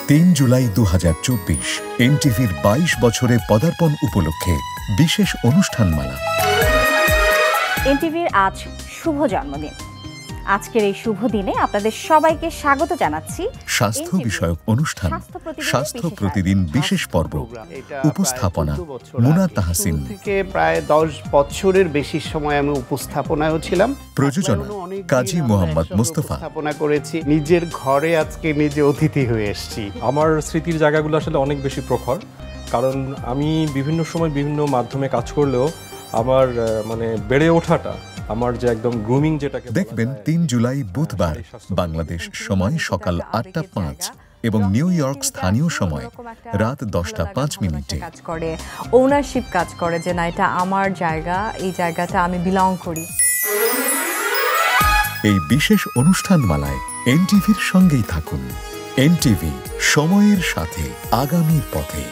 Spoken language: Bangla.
3 জুলাই 2024 এনটিভির 22 বছরে পদার্পণ উপলক্ষে বিশেষ অনুষ্ঠানমালা। এনটিভির আজ শুভ জন্মদিন। আজকের এই শুভ দিনে আপনাদের সবাইকে স্বাগত জানাচ্ছি স্বাস্থ্য বিষয়ক অনুষ্ঠান স্বাস্থ্য প্রতিদিন বিশেষ পর্ব। উপস্থাপনা মুনা তাহসিন। থেকে প্রায় 10 বছরের বেশি সময় আমি উপস্থাপনায়ও ছিলাম। প্রযোজনা কাজী মোহাম্মদ মুস্তফা। উপস্থাপনা করেছি, নিজের ঘরে আজকে নিজে অতিথি হয়ে এসেছি। আমার স্মৃতির জায়গাগুলো আসলে অনেক বেশি প্রখর, কারণ আমি বিভিন্ন সময় বিভিন্ন মাধ্যমে কাজ করলেও আমার বেড়ে ওঠাটা, আমার যে একদম গ্রুমিং যেটাকে দেখবেন 3 জুলাই বুধবার বাংলাদেশ সময় সকাল 8:05 এবং নিউ ইয়র্ক স্থানীয় সময় রাত 10:05 কাজ করে, ওনারশিপ কাজ করে যে না এটা আমার জায়গা, এই জায়গাটা আমি বিলং করি। এই বিশেষ অনুষ্ঠানমালায় এনটিভির সঙ্গেই থাকুন। এনটিভি, সময়ের সাথে আগামীর পথে।